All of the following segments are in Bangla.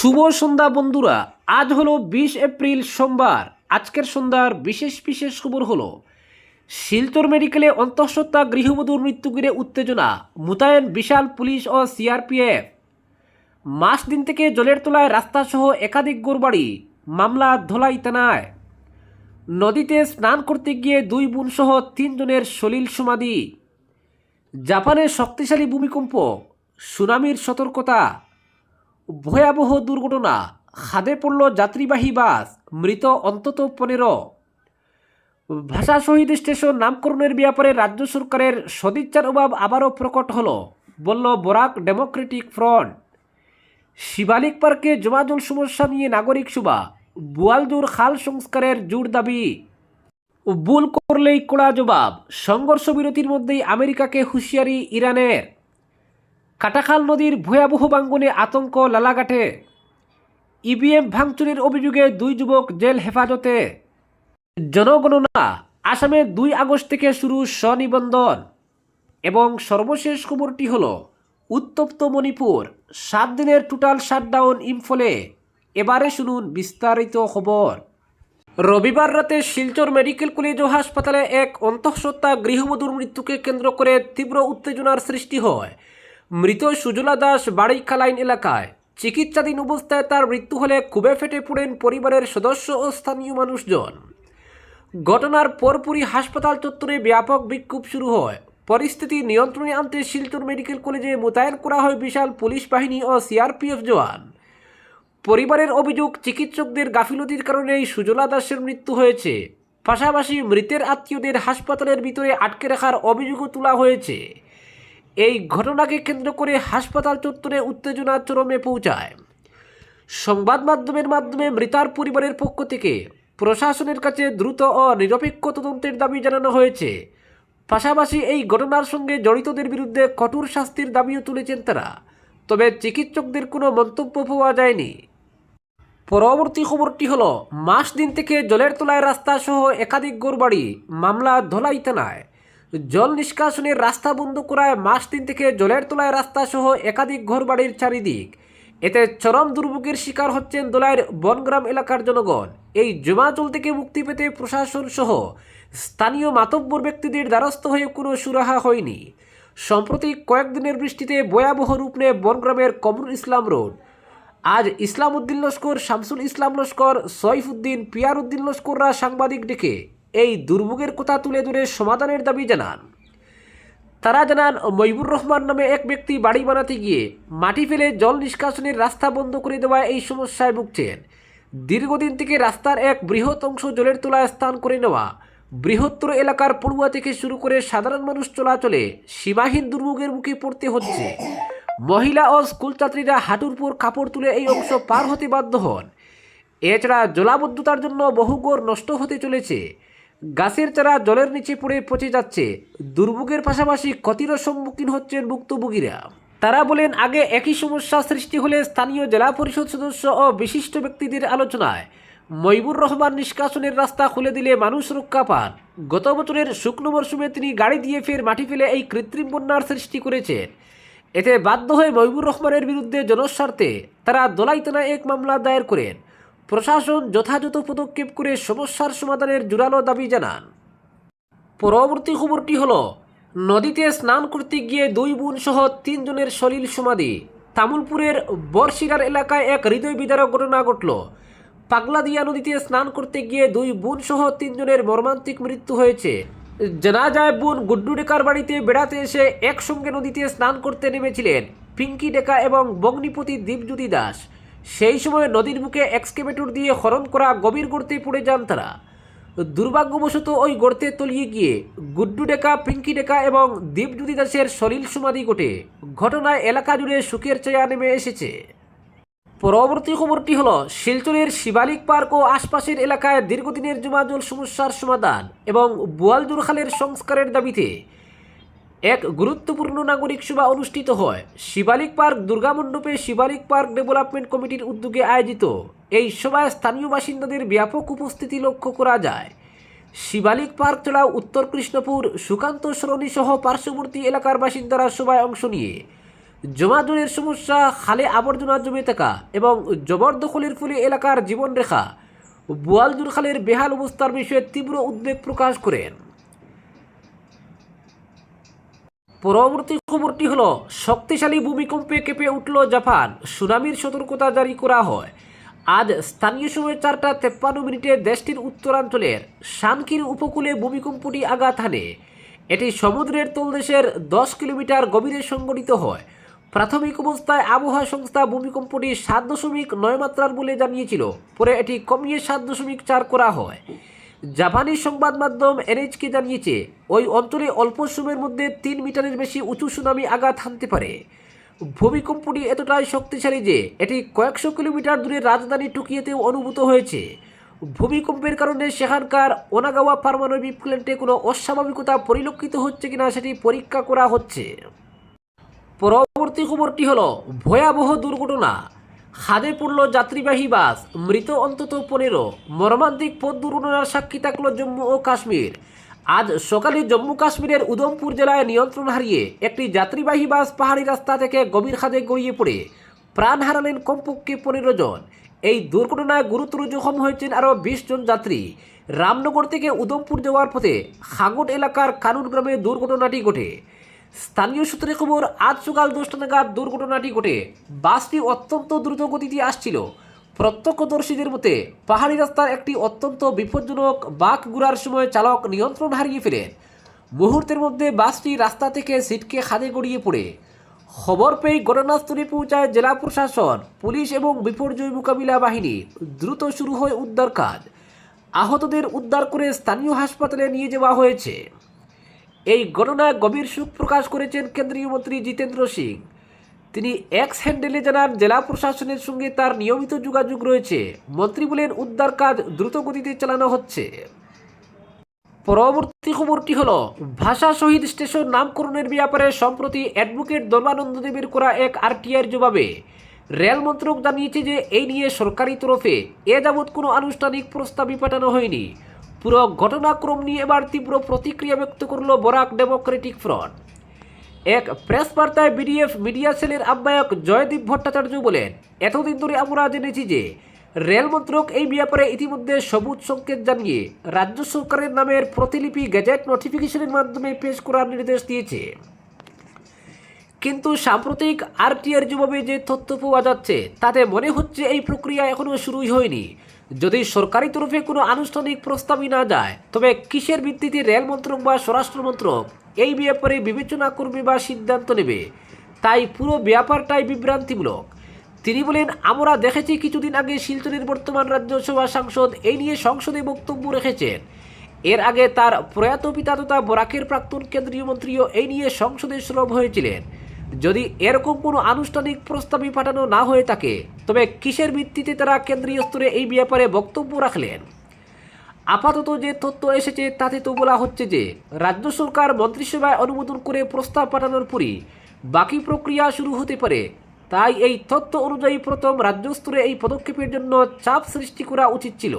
শুভ সন্ধ্যা বন্ধুরা। আজ হলো 20 এপ্রিল সোমবার। আজকের সন্ধ্যার বিশেষ বিশেষ খবর হলো শিলচর মেডিকেলে অন্তঃসত্ত্বা গৃহবধূর মৃত্যু ঘিরে উত্তেজনা, মোতায়েন বিশাল পুলিশ ও সিআরপিএফ। মাস দিন থেকে জলের তলায় রাস্তাসহ একাধিক ঘরবাড়ি, মামলা ধলাই থানায়। নদীতে স্নান করতে গিয়ে 2 বোন সহ 3 জনের সলিল সমাধি। জাপানের শক্তিশালী ভূমিকম্প, সুনামির সতর্কতা। ভয়াবহ দুর্ঘটনা, খাদে পড়ল যাত্রীবাহী বাস, মৃত অন্তত 15। ভাষা শহীদ স্টেশন নামকরণের ব্যাপারে রাজ্য সরকারের সদিচ্ছার অভাব আবারও প্রকট হলো, বলল বরাক ডেমোক্রেটিক ফ্রন্ট। শিবালিক পার্কে জমাজল সমস্যা নিয়ে নাগরিক সভা, বোয়ালজোর খাল সংস্কারের জোর দাবি। ভুল করলেই কড়া জবাব, সংঘর্ষ বিরতির মধ্যেই আমেরিকাকে হুঁশিয়ারি ইরানের। কাটাখাল নদীর ভয়াবহ ভাঙ্গনে আতঙ্ক লালাঘাটে। ইভিএম ভাঙচুরের অভিযোগে 2 যুবক জেল হেফাজতে। জনগণনা, আসামে 2 আগস্ট থেকে শুরু স্বনিবন্ধন। এবং সর্বশেষ খবরটি হল উত্তপ্ত মণিপুর, 7 দিনের টোটাল শাটডাউন ইম্ফলে। এবারে শুনুন বিস্তারিত খবর। রবিবার রাতে শিলচর মেডিকেল কলেজ ও হাসপাতালে এক অন্তঃসত্ত্বা গৃহবধূর মৃত্যুকে কেন্দ্র করে তীব্র উত্তেজনার সৃষ্টি হয়। মৃত সুজলা দাস বাড়ি কালাইন এলাকায়। চিকিৎসাধীন অবস্থায় তার মৃত্যু হলে ক্ষোভে ফেটে পড়েন পরিবারের সদস্য ও স্থানীয় মানুষজন। ঘটনার পরপরই হাসপাতাল চত্বরে ব্যাপক বিক্ষোভ শুরু হয়। পরিস্থিতি নিয়ন্ত্রণে আনতে শিলচর মেডিকেল কলেজে মোতায়েন করা হয় বিশাল পুলিশ বাহিনী ও সিআরপিএফ জওয়ান। পরিবারের অভিযোগ, চিকিৎসকদের গাফিলতির কারণেই সুজলা দাসের মৃত্যু হয়েছে। পাশাপাশি মৃতের আত্মীয়দের হাসপাতালের ভিতরে আটকে রাখার অভিযোগও তোলা হয়েছে। এই ঘটনাকে কেন্দ্র করে হাসপাতাল চত্বরে উত্তেজনা চরমে পৌঁছায়। সংবাদ মাধ্যমের মাধ্যমে মৃতার পরিবারের পক্ষ থেকে প্রশাসনের কাছে দ্রুত ও নিরপেক্ষ তদন্তের দাবি জানানো হয়েছে। পাশাপাশি এই ঘটনার সঙ্গে জড়িতদের বিরুদ্ধে কঠোর শাস্তির দাবিও তুলেছেন তারা। তবে চিকিৎসকদের কোনো মন্তব্য পাওয়া যায়নি। পরবর্তী খবরটি হলো মাস দিন থেকে জলের তলায় রাস্তা সহ একাধিক ঘরবাড়ি, মামলা ধলাই থানায়। জল নিষ্কাশনের রাস্তা বন্ধ করায় মাস দিন থেকে জলের তলায় রাস্তা সহ একাধিক ঘরবাড়ির চারিদিক। এতে চরম দুর্ভোগের শিকার হচ্ছেন দোলাইয়ের বনগ্রাম এলাকার জনগণ। এই জমাজল থেকে মুক্তি পেতে প্রশাসন সহ স্থানীয় মাতব্বর ব্যক্তিদের দ্বারস্থ হয়ে কোনো সুরাহা হয়নি। সম্প্রতি কয়েকদিনের বৃষ্টিতে ভয়াবহ রূপ নেয় বনগ্রামের কমরুল ইসলাম রোড। আজ ইসলাম উদ্দিন লস্কর, শামসুল ইসলাম লস্কর, সৈফ উদ্দিন, পিয়ার উদ্দিন লস্কররা সাংবাদিক ডেকে এই দুর্ভোগের কথা তুলে ধরে সমাধানের দাবি জানান। তারা জানান, মইবুর রহমান নামে এক ব্যক্তি বাড়ি বানাতে গিয়ে মাটি ফেলে জল নিষ্কাশনের রাস্তা বন্ধ করে দেওয়ায় এই সমস্যায় ভুগছেন। দীর্ঘদিন থেকে রাস্তার এক বৃহৎ অংশ জলের তলায় স্থান করে নেওয়া বৃহত্তর এলাকার পড়ুয়া থেকে শুরু করে সাধারণ মানুষ চলাচলে সীমাহীন দুর্ভোগের মুখে পড়তে হচ্ছে। মহিলা ও স্কুল ছাত্রীরা হাঁটুর পর কাপড় তুলে এই অংশ পার হতে বাধ্য হন। এছাড়া জলাবদ্ধতার জন্য বহু ঘর নষ্ট হতে চলেছে। গাছের চারা জলের নিচে পড়ে পচে যাচ্ছে। দুর্ভোগের পাশাপাশি ক্ষতিরও সম্মুখীন হচ্ছেন ভুক্তভোগীরা। তারা বলেন, আগে একই সমস্যা সৃষ্টি হলে স্থানীয় জেলা পরিষদ সদস্য ও বিশিষ্ট ব্যক্তিদের আলোচনায় মইবুর রহমান নিষ্কাশনের রাস্তা খুলে দিলে মানুষ রক্ষা পান। গত বছরের শুকনো মরশুমে তিনি গাড়ি দিয়ে ফের মাটি ফেলে এই কৃত্রিম বন্যার সৃষ্টি করেছেন। এতে বাধ্য হয়ে মইবুর রহমানের বিরুদ্ধে জনস্বার্থে তারা দোলাই থানায় এক মামলা দায়ের করেন। প্রশাসন যথাযথ পদক্ষেপ করে সমস্যার সমাধানের জোরালো দাবি জানান। পরবর্তী খবরটি হলো নদীতে স্নান করতে গিয়ে 2 বোন সহ 3 জনের সলিল সমাধি। তামুলপুরের বরশিরার এলাকায় এক হৃদয় বিদারক ঘটনা ঘটল। পাগলাদিয়া নদীতে স্নান করতে গিয়ে 2 বোন সহ 3 জনের মর্মান্তিক মৃত্যু হয়েছে। জানা যায়, বোন গুড্ডু ডেকার বাড়িতে বেড়াতে এসে একসঙ্গে নদীতে স্নান করতে নেমেছিলেন পিঙ্কি ডেকা এবং বগ্নিপতি দীপজ্যোতি দাস। সেই সময় নদীর বুকে এক্সকেভেটর দিয়ে খনন করা গভীর গর্তে পড়ে যান তারা। দুর্ভাগ্যবশত ওই গর্তে তলিয়ে গিয়ে গুড্ডু ডেকা, পিঙ্কি ডেকা এবং দীপজ্যোতি দাসের সলিল সমাধি ঘটে। ঘটনায় এলাকা জুড়ে শোকের ছায়া নেমে এসেছে। পরবর্তী খবরটি হলো শিলচরের শিবালিক পার্ক ও আশপাশের এলাকায় দীর্ঘদিনের জমাজল সমস্যার সমাধান এবং বোয়ালজোর খালের সংস্কারের দাবিতে এক গুরুত্বপূর্ণ নাগরিক সভা অনুষ্ঠিত হয়। শিবালিক পার্ক দুর্গামণ্ডপে শিবালিক পার্ক ডেভেলপমেন্ট কমিটির উদ্যোগে আয়োজিত এই সভায় স্থানীয় বাসিন্দাদের ব্যাপক উপস্থিতি লক্ষ্য করা যায়। শিবালিক পার্ক ছাড়াও উত্তর কৃষ্ণপুর, সুকান্ত সরণি সহ পার্শ্ববর্তী এলাকার বাসিন্দারা সভায় অংশ নিয়ে জমাজনের সমস্যা, খালে আবর্জনা জমে থাকা এবং জবরদখলের ফলে এলাকার জীবনরেখা বোয়ালজোর খালের বেহাল অবস্থার বিষয়ে তীব্র উদ্বেগ প্রকাশ করেন। পরবর্তী খবরটি হলো, শক্তিশালী ভূমিকম্পে কেঁপে উঠল জাপান, সুনামির সতর্কতা জারি করা হয়। আজ স্থানীয় সময় 4:53 দেশটির উত্তরাঞ্চলের শানকির উপকূলে ভূমিকম্পটি আঘাত হানে। এটি সমুদ্রের তলদেশের 10 কিলোমিটার গভীরে সংঘটিত হয়। প্রাথমিক অবস্থায় আবহাওয়া সংস্থা ভূমিকম্পটি 7.9 মাত্রার বলে জানিয়েছিল, পরে এটি কমিয়ে 7.4 করা হয়। জাপানি সংবাদ মাধ্যম এনএইচকে জানিয়েছে, ওই অঞ্চলে অল্প সময়ের মধ্যে 3 মিটারের বেশি উঁচু সুনামি আঘাত হানতে পারে। ভূমিকম্পটি এতটাই শক্তিশালী যে এটি কয়েকশো কিলোমিটার দূরে রাজধানী টোকিওতেও অনুভূত হয়েছে। ভূমিকম্পের কারণে সেখানকার ওনাগাওয়া পারমাণবিক প্ল্যান্টে কোনো অস্বাভাবিকতা পরিলক্ষিত হচ্ছে কিনা সেটি পরীক্ষা করা হচ্ছে। পরবর্তী খবরটি হলো, ভয়াবহ দুর্ঘটনা, খাদে পড়ল যাত্রীবাহী বাস, মৃত অন্তত 15। মর্মান্তিক পথ দুর্ঘটনার সাক্ষী থাকল জম্মু ও কাশ্মীর। আজ সকালে জম্মু কাশ্মীরের উধমপুর জেলায় নিয়ন্ত্রণ হারিয়ে একটি যাত্রীবাহী বাস পাহাড়ি রাস্তা থেকে গভীর খাদে গড়িয়ে পড়ে প্রাণ হারালেন কমপক্ষে 15 জন। এই দুর্ঘটনায় গুরুতর জখম হয়েছেন আরও 20 জন যাত্রী। রামনগর থেকে উধমপুর যাওয়ার পথে খাগট এলাকার কানুর গ্রামে দুর্ঘটনাটি ঘটে। স্থানীয় সূত্রে খবর, আজ সকাল 10টা নাগাদ দুর্ঘটনাটি ঘটে। বাসটি অত্যন্ত দ্রুত গতিতে আসছিল। প্রত্যক্ষদর্শীদের মতে, পাহাড়ি রাস্তার একটি অত্যন্ত বিপজ্জনক বাঁক ঘোরার সময় চালক নিয়ন্ত্রণ হারিয়ে ফেলেন। মুহূর্তের মধ্যে বাসটি রাস্তা থেকে ছিটকে খাদে গড়িয়ে পড়ে। খবর পেয়ে ঘটনাস্থলে পৌঁছায় জেলা প্রশাসন, পুলিশ এবং বিপর্যয় মোকাবিলা বাহিনী। দ্রুত শুরু হয় উদ্ধার কাজ। আহতদের উদ্ধার করে স্থানীয় হাসপাতালে নিয়ে যাওয়া হয়েছে। এই ঘটনায় গভীর শোক প্রকাশ করেছেন কেন্দ্রীয় মন্ত্রী জিতেন্দ্র সিং। তিনি এক্স হ্যান্ডেলে জানান, জেলা প্রশাসনের সঙ্গে তার নিয়মিত যোগাযোগ রয়েছে। মন্ত্রী বলেন, উদ্ধার কাজ দ্রুত গতিতে চালানো হচ্ছে। পরবর্তী খবরটি হলো, ভাষা শহীদ স্টেশন নামকরণের ব্যাপারে সম্প্রতি অ্যাডভোকেট ধর্মানন্দ দেবের করা এক আরটিআইয়ের জবাবে রেল মন্ত্রক জানিয়েছে যে এই নিয়ে সরকারি তরফে এ যাবৎ কোনো আনুষ্ঠানিক প্রস্তাবই পাঠানো হয়নি। পুরো ঘটনাক্রম নিয়ে এবার তীব্র প্রতিক্রিয়া ব্যক্ত করল বরাক ডেমোক্রেটিক ফ্রন্ট। এক প্রেস বার্তায় বিডিএফ মিডিয়া সেলের আহ্বায়ক জয়দীপ ভট্টাচার্য বলেন, এতদিন ধরে আমরা জেনেছি যে রেল মন্ত্রক এই ব্যাপারে ইতিমধ্যে সবুজ সংকেত জানিয়ে রাজ্য সরকারের নামের প্রতিলিপি গেজেট নোটিফিকেশনের মাধ্যমে পেশ করার নির্দেশ দিয়েছে। কিন্তু সাম্প্রতিক আরটিআর জবাবে যে তথ্য পাওয়া যাচ্ছে তাতে মনে হচ্ছে এই প্রক্রিয়া এখনও শুরুই হয়নি। যদি সরকারি তরফে কোনো আনুষ্ঠানিক প্রস্তাবই না যায়, তবে কিসের ভিত্তিতে রেল মন্ত্রক বা স্বরাষ্ট্র মন্ত্রক এই ব্যাপারে বিবেচনা করবে বা সিদ্ধান্ত নেবে? তাই পুরো ব্যাপারটাই বিভ্রান্তিমূলক। তিনি বলেন, আমরা দেখেছি কিছুদিন আগে শিলচরের বর্তমান রাজ্যসভা সাংসদ এই নিয়ে সংসদে বক্তব্য রেখেছেন। এর আগে তার প্রয়াত পিতা তথা বরাকের প্রাক্তন কেন্দ্রীয় মন্ত্রীও এই নিয়ে সংসদে সরব হয়েছিলেন। যদি এরকম কোনো আনুষ্ঠানিক প্রস্তাবই পাঠানো না হয়ে থাকে, তবে কিসের ভিত্তিতে তারা কেন্দ্রীয় স্তরে এই ব্যাপারে বক্তব্য রাখলেন? আপাতত যে তথ্য এসেছে তাতে তো বলা হচ্ছে যে রাজ্য সরকার মন্ত্রিসভায় অনুমোদন করে প্রস্তাব পাঠানোর পরই বাকি প্রক্রিয়া শুরু হতে পারে। তাই এই তথ্য অনুযায়ী প্রথম রাজ্য স্তরে এই পদক্ষেপের জন্য চাপ সৃষ্টি করা উচিত ছিল।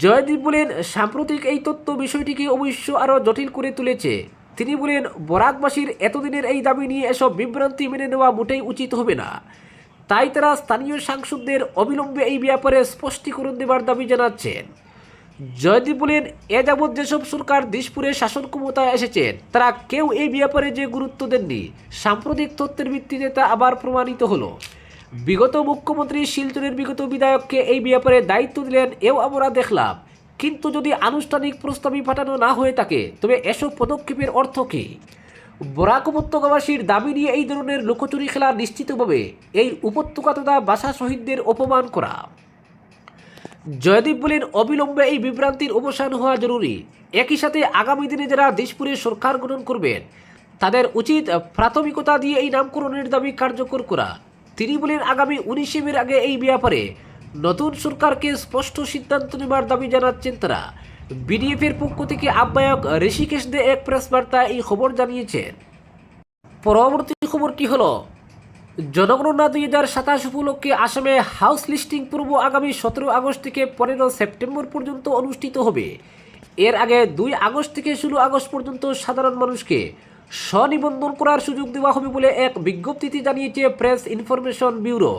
জয়দীপ বলেন, সাম্প্রতিক এই তথ্য বিষয়টিকে অবশ্য আরও জটিল করে তুলেছে। তিনি বলেন, বরাকবাসীর এতদিনের এই দাবি নিয়ে এসব বিভ্রান্তি মেনে নেওয়া মোটেই উচিত হবে না। তাই তারা স্থানীয় সাংসদদের অবিলম্বে এই ব্যাপারে স্পষ্টীকরণ দেবার দাবি জানাচ্ছেন। জয়দীপ বলেন, এ যাবৎ যেসব সরকার দিশপুরে শাসন ক্ষমতায় এসেছেন তারা কেউ এই ব্যাপারে যে গুরুত্ব দেননি, সাম্প্রতিক তথ্যের ভিত্তিতে তা আবার প্রমাণিত হলো। বিগত মুখ্যমন্ত্রী শিলচরের বিগত বিধায়ককে এই ব্যাপারে দায়িত্ব দিলেন, এও আমরা দেখলাম। কিন্তু যদি আনুষ্ঠানিক প্রস্তাবই পাঠানো না হয়ে থাকে, তবে এসব পদক্ষেপের অর্থ কী? বরাক উপত্যকাবাসীর দাবি নিয়ে এই ধরনের লুকোচুরি খেলা নিশ্চিতভাবে এই উপত্যকা তথা ভাষা শহীদদের অপমান করা। জয়দীপ বলেন, অবিলম্বে এই বিভ্রান্তির অবসান হওয়া জরুরি। একই সাথে আগামী দিনে যারা দিশপুরে সরকার গঠন করবেন তাদের উচিত প্রাথমিকতা দিয়ে এই নামকরণের দাবি কার্যকর করা। তিনি বলেন, আগামী 19 মের আগে এই ব্যাপারে নতুন সরকারকে স্পষ্ট সিদ্ধান্ত নেবার দাবি জানাচ্ছেন তারা। বিডিএফের পক্ষ থেকে আহ্বায়ক ঋষিকেশ দে এক প্রেস বার্তায় এই খবর জানিয়েছেন। পরবর্তী খবরটি হলো, জনগণনা 2027 উপলক্ষে আসামে হাউস লিস্টিং পর্ব আগামী 17 আগস্ট থেকে 15 সেপ্টেম্বর পর্যন্ত অনুষ্ঠিত হবে। এর আগে 2 আগস্ট থেকে 16 আগস্ট পর্যন্ত সাধারণ মানুষকে স্বনিবন্ধন করার সুযোগ দেওয়া হবে বলে এক বিজ্ঞপ্তিতে জানিয়েছে প্রেস ইনফরমেশন ব্যুরো।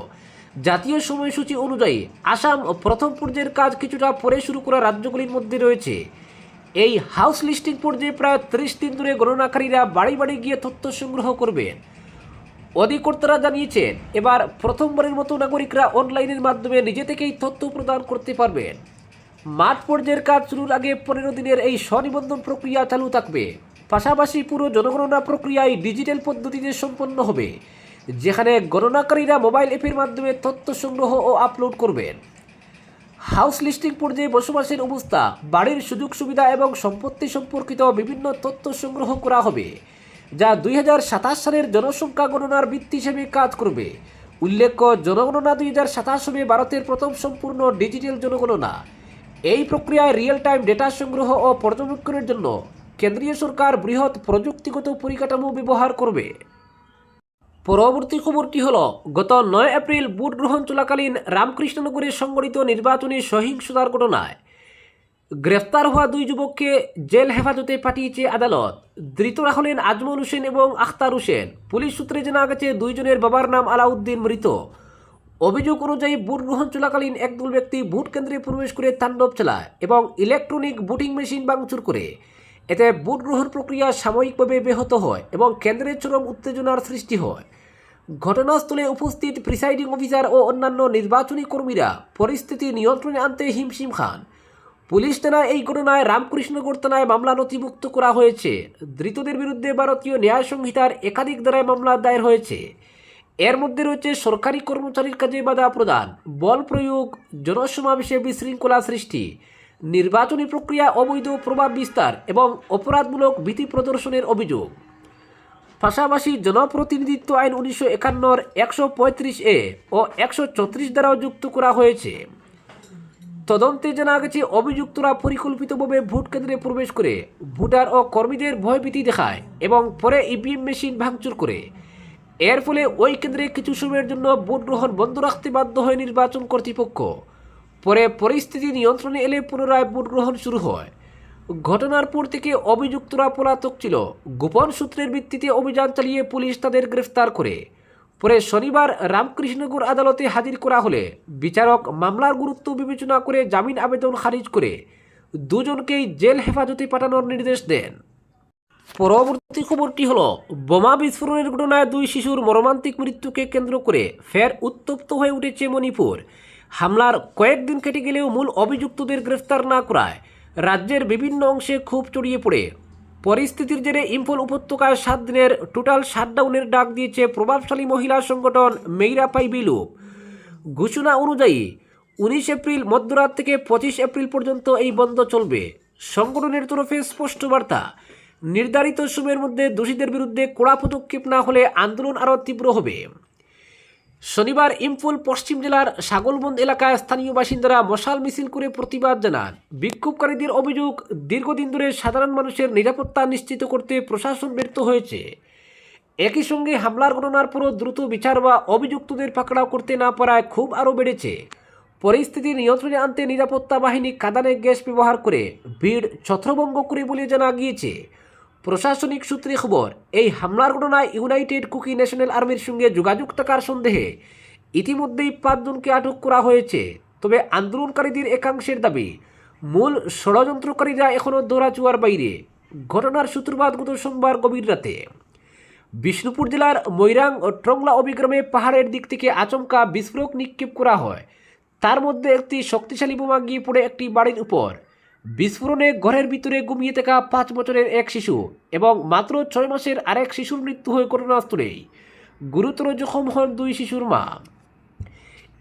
জাতীয় সময়সূচি অনুযায়ী আসাম প্রথম পর্যায়ের কাজ কিছুটা পরে শুরু করা রাজ্যগুলির মধ্যে রয়েছে। এই হাউস লিস্টিং পর্যায়ে প্রায় 30 দিন ধরে গণনাকারীরা বাড়ি বাড়ি গিয়ে তথ্য সংগ্রহ করবেন। অধিকর্তারা জানিয়েছেন এবার প্রথমবারের মতো নাগরিকরা অনলাইনের মাধ্যমে নিজে থেকেই তথ্য প্রদান করতে পারবেন। মাঠ পর্যায়ের কাজ শুরুর আগে 15 দিনের এই স্বনিবন্ধন প্রক্রিয়া চালু থাকবে। পাশাপাশি পুরো জনগণনা প্রক্রিয়ায় ডিজিটাল পদ্ধতিতে সম্পন্ন হবে, যেখানে গণনাকারীরা মোবাইল অ্যাপের মাধ্যমে তথ্য সংগ্রহ ও আপলোড করবেন। হাউস লিস্টিং পর্যায়ে বসবাসের অবস্থা, বাড়ির সুযোগ সুবিধা এবং সম্পত্তি সম্পর্কিত বিভিন্ন তথ্য সংগ্রহ করা হবে, যা 2027 সালের জনসংখ্যা গণনার ভিত্তি হিসেবে কাজ করবে। উল্লেখ্য, জনগণনা 2027 হবে ভারতের প্রথম সম্পূর্ণ ডিজিটাল জনগণনা। এই প্রক্রিয়ায় রিয়েল টাইম ডেটা সংগ্রহ ও পর্যবেক্ষণের জন্য কেন্দ্রীয় সরকার বৃহৎ প্রযুক্তিগত পরিকাঠামো ব্যবহার করবে। পরবর্তী খবরটি হল, গত 9 এপ্রিল ভোট গ্রহণ চলাকালীন রামকৃষ্ণনগরে সংঘটিত নির্বাচনী সহিংসতার ঘটনায় গ্রেফতার হওয়া 2 যুবককে জেল হেফাজতে পাঠিয়েছে আদালত। ধৃতরা হলেন আজমল হোসেন এবং আখতার হোসেন। পুলিশ সূত্রে জানা গেছে 2 জনের বাবার নাম আলাউদ্দিন মৃত। অভিযোগ অনুযায়ী ভোট গ্রহণ চলাকালীন একদল ব্যক্তি ভোট কেন্দ্রে প্রবেশ করে তাণ্ডব চালায় এবং ইলেকট্রনিক ভোটিং মেশিন ভাঙচুর করে। এতে ভোট গ্রহণ প্রক্রিয়া সাময়িকভাবে ব্যাহত হয় এবং কেন্দ্রে চরম উত্তেজনার সৃষ্টি হয়। ঘটনাস্থলে উপস্থিত প্রিসাইডিং অফিসার ও অন্যান্য নির্বাচনী কর্মীরা পরিস্থিতি নিয়ন্ত্রণে আনতে হিমশিম খান। পুলিশ থানায় এই ঘটনায় রামকৃষ্ণনগর থানায় মামলা নথিভুক্ত করা হয়েছে। ধৃতদের বিরুদ্ধে ভারতীয় ন্যায় সংহিতার একাধিক ধারায় মামলা দায়ের হয়েছে। এর মধ্যে রয়েছে সরকারি কর্মচারীর কাজে বাধা প্রদান, বল প্রয়োগ, জনসমাবেশে বিশৃঙ্খলা সৃষ্টি, নির্বাচনী প্রক্রিয়া অবৈধ প্রভাব বিস্তার এবং অপরাধমূলক ভীতি প্রদর্শনের অভিযোগ। পাশাপাশি জনপ্রতিনিধিত্ব আইন 1951 135A ও 134 দ্বারাও যুক্ত করা হয়েছে। তদন্তে জানা গেছে অভিযুক্তরা পরিকল্পিতভাবে ভোট কেন্দ্রে প্রবেশ করে ভোটার ও কর্মীদের ভয়ভীতি দেখায় এবং পরে ইভিএম মেশিন ভাঙচুর করে। এর ফলে ওই কেন্দ্রে কিছু সময়ের জন্য ভোট গ্রহণ বন্ধ রাখতে বাধ্য হয় নির্বাচন কর্তৃপক্ষ। পরে পরিস্থিতি নিয়ন্ত্রণে এলে পুনরায় ভোট গ্রহণ শুরু হয়। ঘটনার পর থেকে অভিযুক্তরা পলাতক ছিল। গোপন সূত্রের ভিত্তিতে অভিযান চালিয়ে পুলিশ তাদের গ্রেফতার করে। পরে শনিবার রামকৃষ্ণনগর আদালতে হাজির করা হলে বিচারক মামলার গুরুত্ব বিবেচনা করে জামিন আবেদন খারিজ করে 2 জনকেই জেল হেফাজতে পাঠানোর নির্দেশ দেন। পরবর্তী খবরটি হল, বোমা বিস্ফোরণের ঘটনায় 2 শিশুর মর্মান্তিক মৃত্যুকে কেন্দ্র করে ফের উত্তপ্ত হয়ে উঠেছে মণিপুর। হামলার কয়েকদিন কেটে গেলেও মূল অভিযুক্তদের গ্রেফতার না করায় রাজ্যের বিভিন্ন অংশে ক্ষোভ ছড়িয়ে পড়ে। পরিস্থিতির জেরে ইম্ফল উপত্যকায় 7 দিনের টোটাল শাটডাউনের ডাক দিয়েছে প্রভাবশালী মহিলা সংগঠন মেইরাপাই বিলুপ। ঘোষণা অনুযায়ী 19 এপ্রিল মধ্যরাত থেকে 25 এপ্রিল পর্যন্ত এই বন্ধ চলবে। সংগঠনের তরফে স্পষ্ট বার্তা, নির্ধারিত সময়ের মধ্যে দোষীদের বিরুদ্ধে কড়া পদক্ষেপ না হলে আন্দোলন আরও তীব্র হবে। শনিবার ইম্ফল পশ্চিম জেলার সাগলবন্দ এলাকায় স্থানীয় বাসিন্দারা মশাল মিছিল করে প্রতিবাদ জানান। বিক্ষোভকারীদের অভিযোগ, দীর্ঘদিন ধরে সাধারণ মানুষের নিরাপত্তা নিশ্চিত করতে প্রশাসন ব্যর্থ হয়েছে। একই সঙ্গে হামলার ঘটনার পরও দ্রুত বিচার বা অভিযুক্তদের পাকড়াও করতে না পারায় ক্ষোভ আরও বেড়েছে। পরিস্থিতি নিয়ন্ত্রণে আনতে নিরাপত্তা বাহিনী কাঁদানে গ্যাস ব্যবহার করে ভিড় ছত্রভঙ্গ করে বলে জানা গিয়েছে। প্রশাসনিক সূত্রে খবর, এই হামলার ঘটনায় ইউনাইটেড কুকি ন্যাশনাল আর্মির সঙ্গে যোগাযোগ থাকার সন্দেহে ইতিমধ্যেই 5 জনকে আটক করা হয়েছে। তবে আন্দোলনকারীদের একাংশের দাবি, মূল ষড়যন্ত্রকারীরা এখনও দৌড়াচুয়ার বাইরে। ঘটনার সূত্রপাত গত সোমবার গভীর রাতে বিষ্ণুপুর জেলার মৈরাং ও ট্রংলা অভিগ্রামে পাহাড়ের দিক থেকে আচমকা বিস্ফোরক নিক্ষেপ করা হয়। তার মধ্যে একটি শক্তিশালী বোমা গিয়ে পড়ে একটি বাড়ির উপর। বিস্ফোরণে ঘরের ভিতরে ঘুমিয়ে থাকা 5 বছরের এক শিশু এবং মাত্র 6 মাসের আরেক শিশুর মৃত্যু হয় ঘটনাস্থলেই। গুরুতর জখম হন 2 শিশুর মা।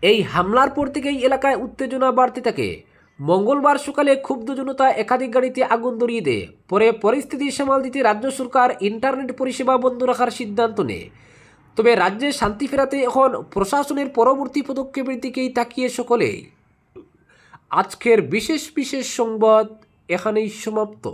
এই হামলার পর থেকেই এলাকায় উত্তেজনা বাড়তে থাকে। মঙ্গলবার সকালে ক্ষুব্ধ জনতা একাধিক গাড়িতে আগুন ধরিয়ে দেয়। পরে পরিস্থিতি সামাল দিতে রাজ্য সরকার ইন্টারনেট পরিষেবা বন্ধ রাখার সিদ্ধান্ত নেয়। তবে রাজ্যে শান্তি ফেরাতে এখন প্রশাসনের পরবর্তী পদক্ষেপের দিকেই তাকিয়ে সকলেই। আজকের বিশেষ সংবাদ এখানেই সমাপ্ত।